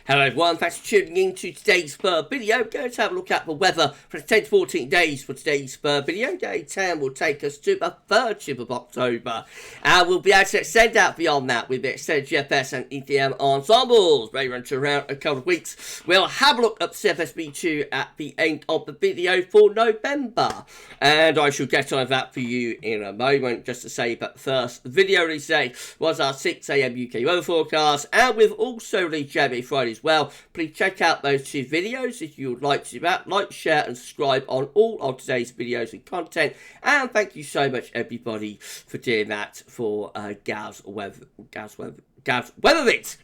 Hello everyone, thanks for tuning in to today's video. We're going to have a look at the weather for the 10 to 14 days for today's video. Day 10 will take us to the 30th of October. And we'll be able to extend out beyond that with the extended GFS and EDM ensembles. May run to around a couple of weeks. We'll have a look at CFS B2 at the end of the video for November. And I shall get on that for you in a moment. Just to say that the first video release today was our 6 AM UK weather forecast. And we've also released Jeremy Friday as well. Please check out those two videos if you would like to do that. Like, share and subscribe on all of today's videos and content. And thank you so much everybody for doing that for GavsWeatherVids.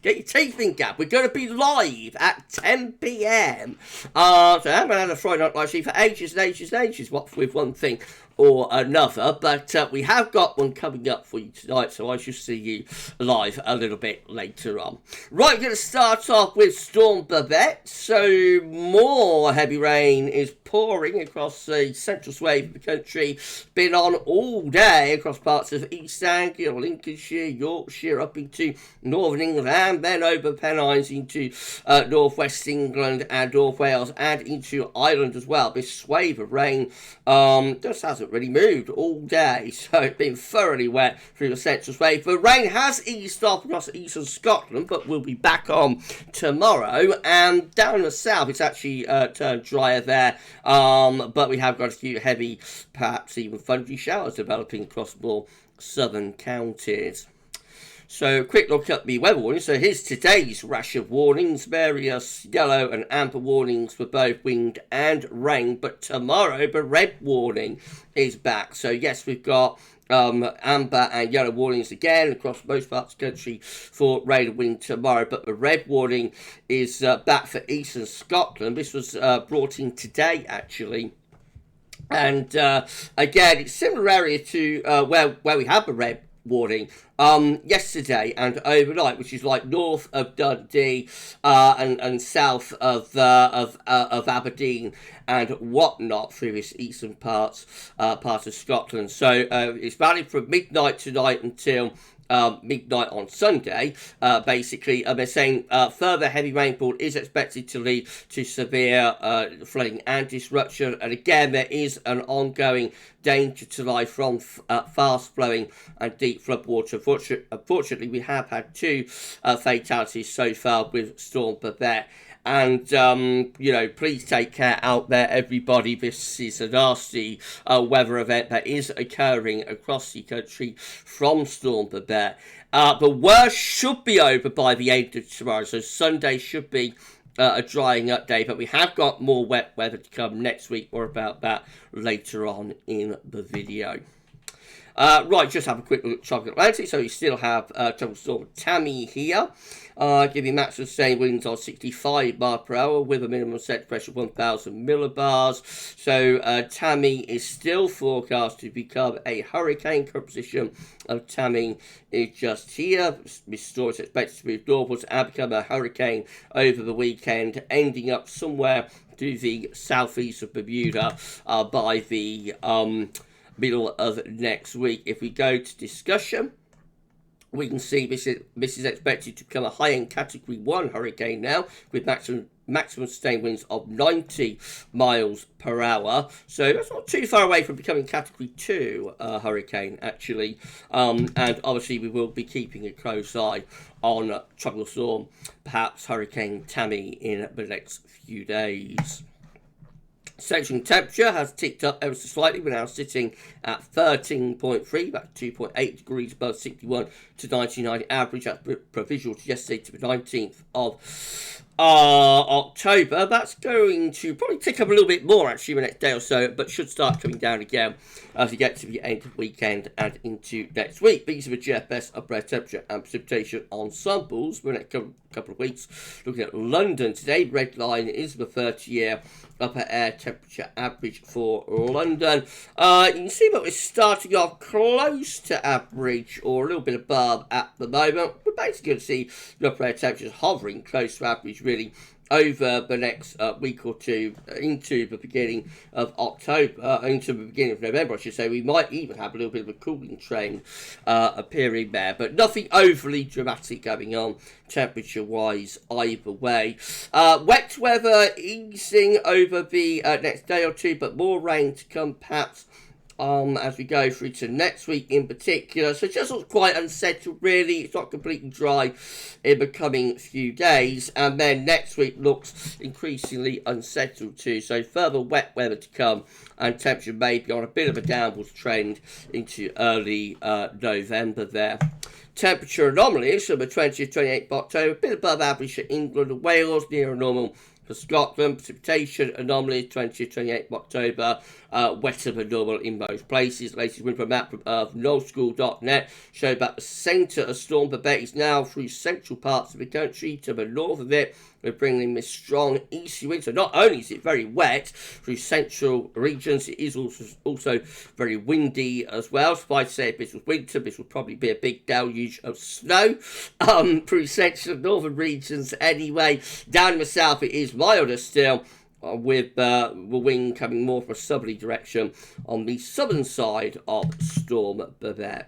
Get your teeth in, Gav. We're going to be live at 10 PM. So I haven't had a Friday night live stream for ages and ages and ages, what with one thing or another, but we have got one coming up for you tonight, so I shall see you live a little bit later on. Right, going to start off with Storm Babet. So more heavy rain is pouring across the central swathe of the country. Been on all day across parts of East Anglia, Lincolnshire, Yorkshire, up into Northern England, and then over Pennines into North West England and North Wales, and into Ireland as well. This swathe of rain just hasn't really moved all day, so it's been thoroughly wet through the central swathe. The rain has eased off across eastern Scotland, but we'll be back on tomorrow. And down in the south, it's actually turned drier there, but we have got a few heavy, perhaps even thundery showers developing across more southern counties. So, quick look at the weather warning. So, here's today's rash of warnings. Various yellow and amber warnings for both wind and rain. But tomorrow, the red warning is back. So, yes, we've got amber and yellow warnings again across most parts of the country for rain and wind tomorrow. But the red warning is back for eastern Scotland. This was brought in today, actually. And, again, it's similar area to where we have the red warning yesterday and overnight, which is like north of Dundee and south of Aberdeen and whatnot through this eastern part of Scotland. So it's valid from midnight tonight until midnight on Sunday, basically. They're saying further heavy rainfall is expected to lead to severe flooding and disruption. And again, there is an ongoing danger to life from fast flowing and deep flood water. Unfortunately, we have had two fatalities so far with Storm Babet. And, please take care out there, everybody. This is a nasty weather event that is occurring across the country from Storm Babet. The worst should be over by the end of tomorrow, so Sunday should be a drying up day, but we have got more wet weather to come next week. More about that later on in the video. Right, just have a quick look at Tropical Atlantic. So we still have Tropical Storm Tammy here, giving maximum sustained winds of 65 miles per hour with a minimum set pressure of 1,000 millibars. So Tammy is still forecast to become a hurricane. Current position of Tammy is just here. This storm is expected to move northwards and become a hurricane over the weekend, ending up somewhere to the southeast of Bermuda by the middle of next week. If we go to discussion, we can see this is expected to become a high-end Category 1 hurricane now, with maximum sustained winds of 90 miles per hour. So that's not too far away from becoming Category 2 hurricane, actually. And obviously we will be keeping a close eye on Tropical Storm, perhaps Hurricane Tammy, in the next few days. Section temperature has ticked up ever so slightly. We're now sitting at 13.3, about 2.8 degrees above 61 to 99 average. That's provisional to yesterday, to the 19th of October. That's going to probably tick up a little bit more actually the next day or so, but should start coming down again as we get to the end of the weekend and into next week. These are the GFS upper air temperature and precipitation ensembles for the next couple of weeks. Looking at London today, red line is the 30-year upper air temperature average for London. You can see that we're starting off close to average or a little bit above at the moment. We're basically going to see the upper air temperatures hovering close to average really over the next week or two into the beginning of October, into the beginning of November, I should say. We might even have a little bit of a cooling trend appearing there, but nothing overly dramatic going on temperature-wise either way. Wet weather easing over the next day or two, but more rain to come perhaps as we go through to next week in particular. So it just looks quite unsettled, really. It's not completely dry in the coming few days. And then next week looks increasingly unsettled too. So further wet weather to come, and temperature may be on a bit of a downwards trend into early November there. Temperature anomalies from the 20th, 28th of October, a bit above average for England and Wales, near normal for Scotland. Precipitation anomalies 20th, 28th of October, wetter than normal in most places. Latest Windflow Map from nullschool.net showed that the centre of storm Babet is now through central parts of the country. To the north of it, we're bringing this strong easterly wind. So not only is it very wet through central regions, it is also very windy as well. Suffice to say, if this was winter, this would probably be a big deluge of snow through central and northern regions anyway. Down in the south, it is milder still, with the wind coming more from a southerly direction on the southern side of Storm Babet.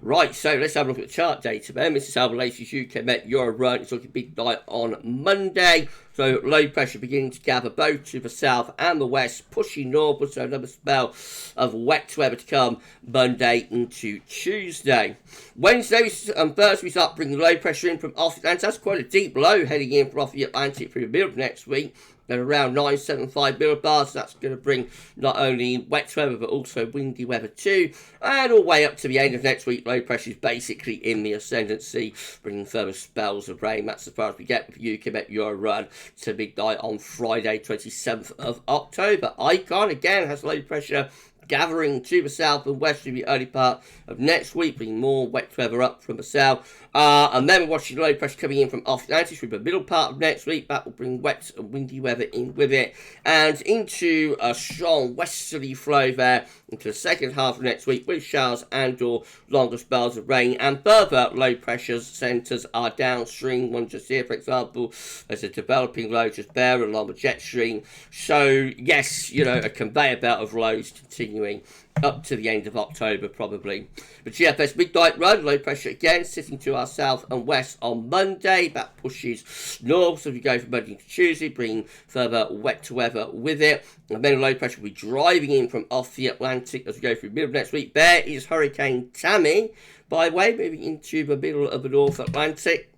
Right, so let's have a look at the chart data then. This is how the latest UK Met Euro run. It's looking big night on Monday. So low pressure beginning to gather both to the south and the west, pushing northwards. So another spell of wet weather to come Monday into Tuesday. Wednesday and Thursday we start bringing low pressure in from off the Atlantic. That's quite a deep low heading in from off the Atlantic through the middle of next week. At around 975 millibars. That's going to bring not only wet weather but also windy weather too. And all the way up to the end of next week, low pressure is basically in the ascendancy, bringing further spells of rain. That's as far as we get with the UK Met Euro run to midnight on Friday, 27th of October. Icon again has low pressure gathering to the south and west in the early part of next week, bringing more wet weather up from the south. And then we're watching low pressure coming in from off the Atlantic through the middle part of next week. That will bring wet and windy weather in with it, and into a strong westerly flow there into the second half of next week with showers and or longer spells of rain. And further low pressure centres are downstream. One just here, for example, there's a developing low just there along the jet stream. So yes, you know, a conveyor belt of lows continuing up to the end of October probably. The GFS midnight run, low pressure again, sitting to our south and west on Monday. That pushes north, so we go from Monday to Tuesday, bringing further wet weather with it. And then low pressure will be driving in from off the Atlantic as we go through the middle of next week. There is Hurricane Tammy, by the way, moving into the middle of the North Atlantic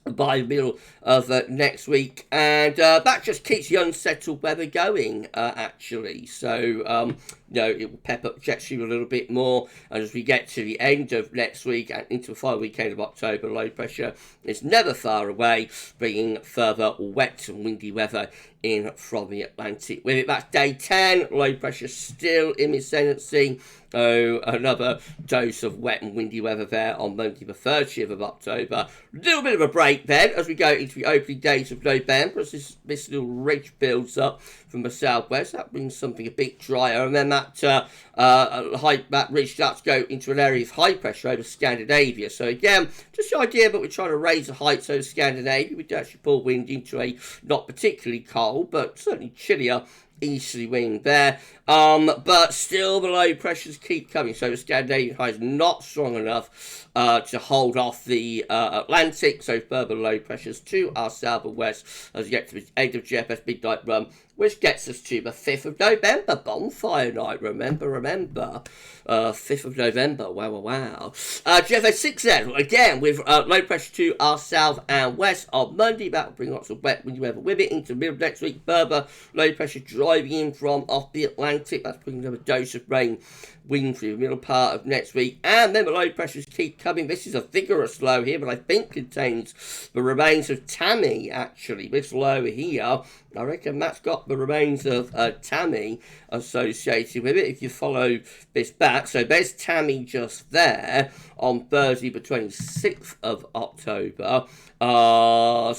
by the middle of next week, and that just keeps the unsettled weather going actually. So you know, it will pep up jet stream a little bit more, and as we get to the end of next week and into the final weekend of October, low pressure is never far away, bringing further wet and windy weather in from the Atlantic with it. That's day 10, low pressure still in the ascendancy. So another dose of wet and windy weather there on Monday the 30th of October. A little bit of a break then as we go into the opening days of November, as this little ridge builds up from the southwest. That brings something a bit drier, and then that ridge starts to go into an area of high pressure over Scandinavia. So again, just the idea, but we're trying to raise the heights over Scandinavia. We do actually pull wind into a not particularly cold, but certainly chillier easterly wind there, but still the low pressures keep coming, so the Scandinavian high is not strong enough to hold off the Atlantic, so further low pressures to our south and west as we get to the end of GFS midnight run, which gets us to the 5th of November, bonfire night, remember, 5th of November, wow. GFS 6 then, again, with low pressure to our south and west on Monday. That will bring lots of wet windy weather with it into the middle of next week. Further low pressure driving in from off the Atlantic. That's bringing another dose of rain, wind through the middle part of next week. And then the low pressures keep coming. This is a vigorous low here, but I think contains the remains of Tammy, actually. This low here, I reckon that's got the remains of Tammy associated with it, if you follow this back. So there's Tammy just there on Thursday the 26th of October. Got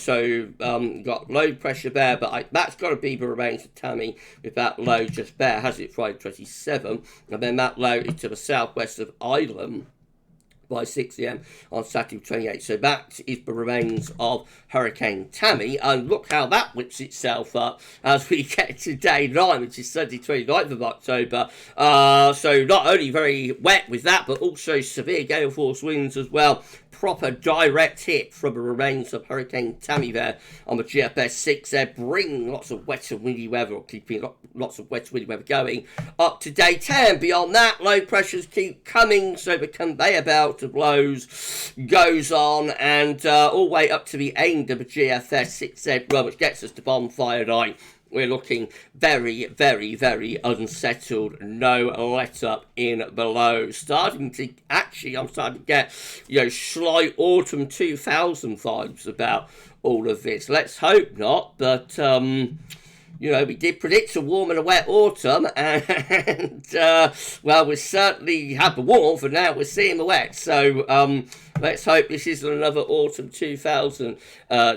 low pressure there, but that's got to be the remains of Tammy with that low just there, has it, Friday 27th. And then that low is to the southwest of Ireland by 6 a.m. on Saturday 28th. So that is the remains of Hurricane Tammy, and look how that whips itself up as we get to day 9, which is Sunday 29th of October. So not only very wet with that, but also severe gale force winds as well. Proper direct hit from the remains of Hurricane Tammy there on the GFS 6 there, bringing lots of wet and windy weather, or keeping lots of wet and windy weather going up to day 10. Beyond that, low pressures keep coming, so the conveyor belt of lows goes on, and all the way up to the end of the GFS 6 run, which gets us to bonfire night. We're looking very, very, very unsettled. No let up in below. I'm starting to get, slight autumn 2000 vibes about all of this. Let's hope not, but we did predict a warm and a wet autumn, and we certainly had the warmth, and now we're seeing the wet. So let's hope this isn't another autumn 2000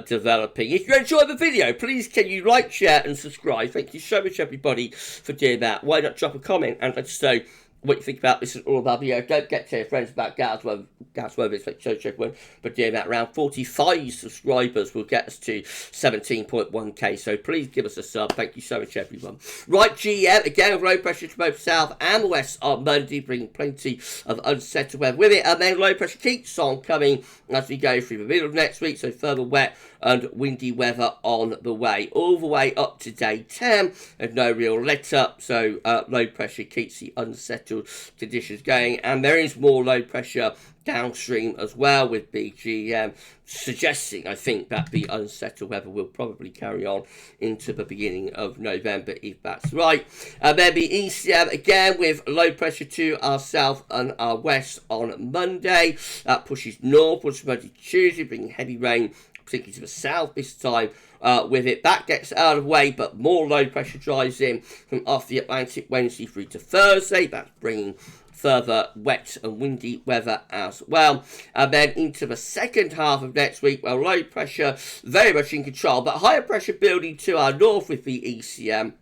developing. If you enjoyed the video, please can you like, share, and subscribe. Thank you so much, everybody, for doing that. Why not drop a comment and let us know what you think about this and all about the video. Don't get to your friends about GavsWeatherVids, like so everyone, but doing that, around 45 subscribers will get us to 17.1k, so please give us a sub. Thank you so much, everyone. Right, GM, again with low pressure to both south and west on Monday, bringing plenty of unsettled weather with it, and then low pressure keeps on coming as we go through the middle of next week, so further wet and windy weather on the way, all the way up to day 10, and no real let up, so low pressure keeps the unsettled conditions going, and there is more low pressure downstream as well, with BGM suggesting, I think, that the unsettled weather will probably carry on into the beginning of November, if that's right. And then the ECM again with low pressure to our south and our west on Monday. That pushes northwards Monday, Tuesday, bringing heavy rain, particularly to the south this time. With it, that gets out of the way, but more low pressure drives in from off the Atlantic Wednesday through to Thursday. That's bringing further wet and windy weather as well. And then into the second half of next week, well, low pressure very much in control, but higher pressure building to our north with the ECM.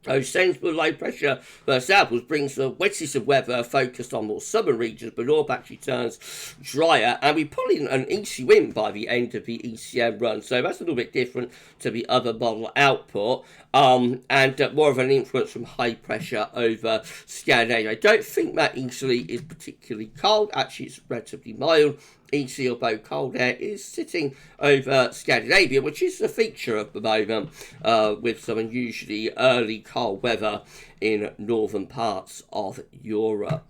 So sensible low pressure for samples brings the wettest of weather focused on more southern regions, but north actually turns drier, and we pull in an easy wind by the end of the ECM run, so that's a little bit different to the other model output, and more of an influence from high pressure over Scandinavia. I don't think that easterly is particularly cold, actually it's relatively mild. Easterly, although cold air, is sitting over Scandinavia, which is a feature of the moment, with some unusually early cold weather in northern parts of Europe.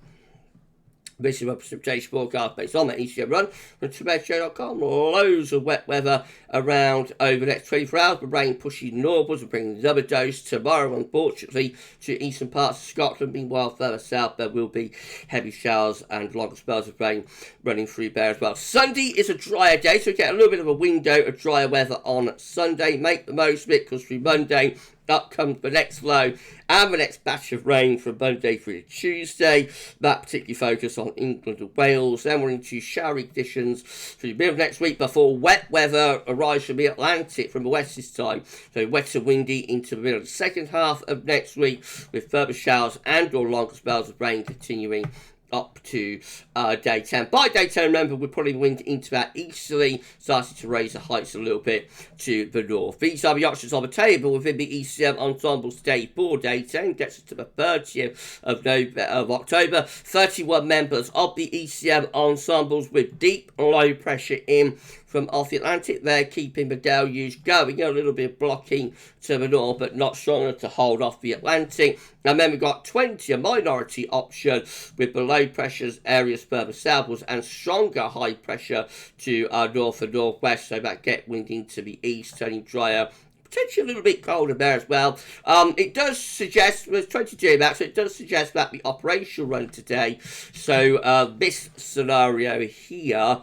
This is a precipitation forecast based on the ECM run from Temp.com. Loads of wet weather around over the next 24 hours. The rain pushing northwards and bringing another dose tomorrow, unfortunately, to eastern parts of Scotland. Meanwhile, further south, there will be heavy showers and longer spells of rain running through there as well. Sunday is a drier day, so we get a little bit of a window of drier weather on Sunday. Make the most of it, because through Monday, up comes the next low and the next batch of rain from Monday through to Tuesday. That particularly focused on England and Wales. Then we're into showery conditions through the middle of next week before wet weather arrives from the Atlantic from the west this time. So wet and windy into the middle of the second half of next week, with further showers and or longer spells of rain continuing up to day 10. By day 10, remember, we're pulling wind into that easterly, starting to raise the heights a little bit to the north. These are the options on the table within the ECM Ensembles day 4, day 10. Gets us to the 30th of October. 31 members of the ECM Ensembles with deep low pressure in from off the Atlantic there, keeping the deluge going. A little bit of blocking to the north, but not strong enough to hold off the Atlantic. And then we've got 20, a minority option, with below pressures areas further southwards and stronger high pressure to our north and northwest, so that get wind into the east, turning drier. Potentially a little bit colder there as well. It does suggest, there's 22 maps, so it does suggest that the operational run today, so this scenario here,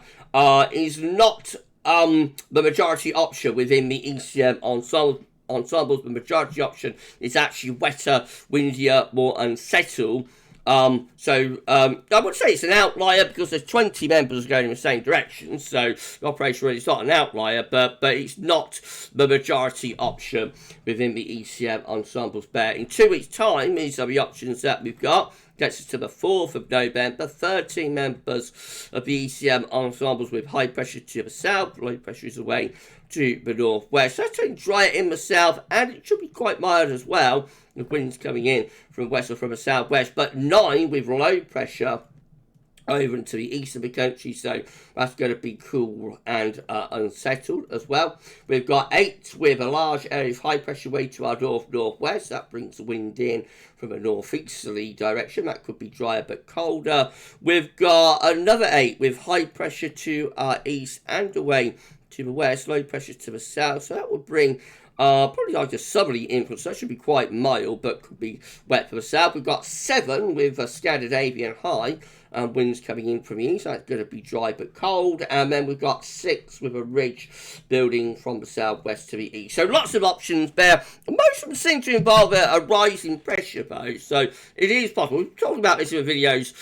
is not the majority option within the ECM ensembles. The majority option is actually wetter, windier, more unsettled. I would say it's an outlier because there's 20 members going in the same direction, so the operation really is not an outlier, but it's not the majority option within the ECM ensembles there. In 2 weeks' time, these are the options that we've got. gets us to the 4th of November. 13 members of the ECM ensembles with high pressure to the south, low pressure is away to the northwest. So it's turning drier in the south, and it should be quite mild as well. The winds coming in from west or from the southwest, but 9 with low pressure over into the east of the country, so that's going to be cool and unsettled as well. We've got 8 with a large area of high pressure way to our north-northwest. That brings the wind in from a northeasterly direction. That could be drier but colder. We've got another 8 with high pressure to our east and away to the west, low pressure to the south, so that would bring probably like a southerly influence. That should be quite mild, but could be wet for the south. We've got 7 with a Scandinavian high, winds coming in from the east. That's going to be dry but cold. And then we've got 6 with a ridge building from the southwest to the east. So lots of options there. Most of them seem to involve a rising pressure, though. So it is possible. We've talked about this in the videos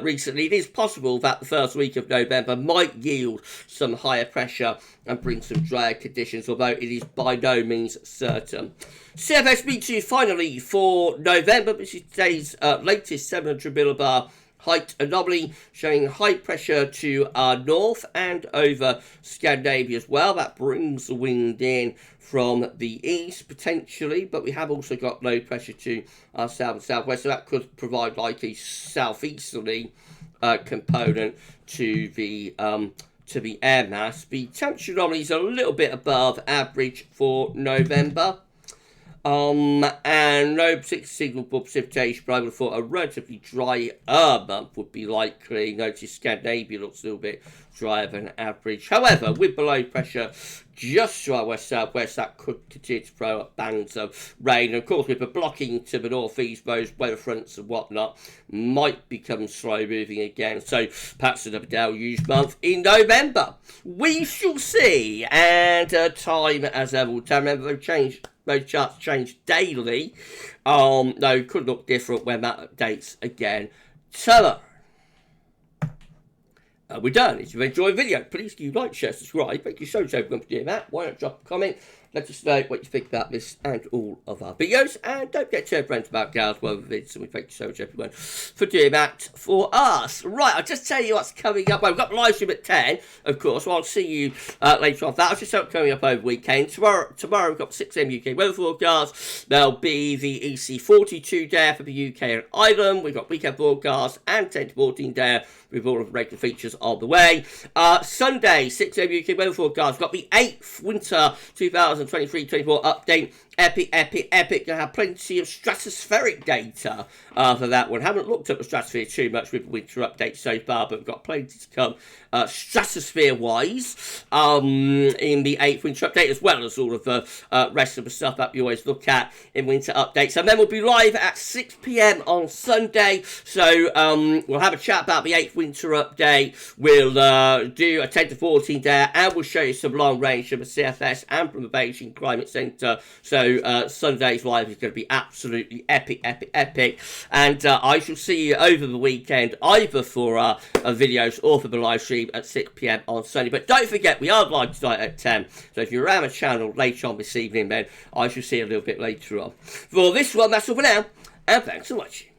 recently. It is possible that the first week of November might yield some higher pressure and bring some drier conditions, although it is by no means certain. CFS meets you finally for November. This is today's latest 700 millibar height anomaly, showing high pressure to our north and over Scandinavia as well. That brings the wind in from the east potentially, but we have also got low pressure to our south and southwest, so that could provide like a southeasterly component to the air mass. The temperature anomaly is a little bit above average for November. And no particular signal for precipitation, but I would have thought a relatively drier month would be likely. Notice Scandinavia looks a little bit drier than average. However, with below pressure just to our west-southwest, that could continue to throw up bands of rain. And of course, with the blocking to the northeast, those weather fronts and whatnot might become slow moving again. So perhaps another deluge month in November. We shall see. And time as ever will tell. Remember, they've changed. Those charts change daily. No, could look different when that updates again. So, we're done. If you've enjoyed the video, please do like, share, subscribe. Thank you so much for doing that. Why not drop a comment? Let us know what you think about this and all of our videos. And don't forget to tell friends about GavsWeatherVids. And we thank you so much, everyone, for doing that for us. Right, I'll just tell you what's coming up. Well, we've got the live stream at 10, of course. So I'll see you later on. That'll just coming up over the weekend. Tomorrow we've got 6 AM UK weather forecast. There'll be the EC42 day for the UK and Ireland. We've got weekend forecast and 10 to 14 day with all of the regular features on the way. Sunday, 6 AM UK weather forecast. We've got the 8th winter 2023-24 update. Epic. Gonna have plenty of stratospheric data for that one. Haven't looked at the stratosphere too much with the winter update so far, but we've got plenty to come stratosphere-wise in the 8th winter update, as well as all of the rest of the stuff that we always look at in winter updates. And then we'll be live at 6 PM on Sunday, so we'll have a chat about the 8th winter update. We'll do a 10 to 14 day, and we'll show you some long range from the CFS and from the Beijing Climate Centre. So Sunday's live is going to be absolutely epic. And I shall see you over the weekend, either for videos or for the live stream at 6 PM on Sunday. But don't forget, we are live tonight at 10. So if you're around the channel later on this evening, then I shall see you a little bit later on. For this one, that's all for now. And thanks for watching.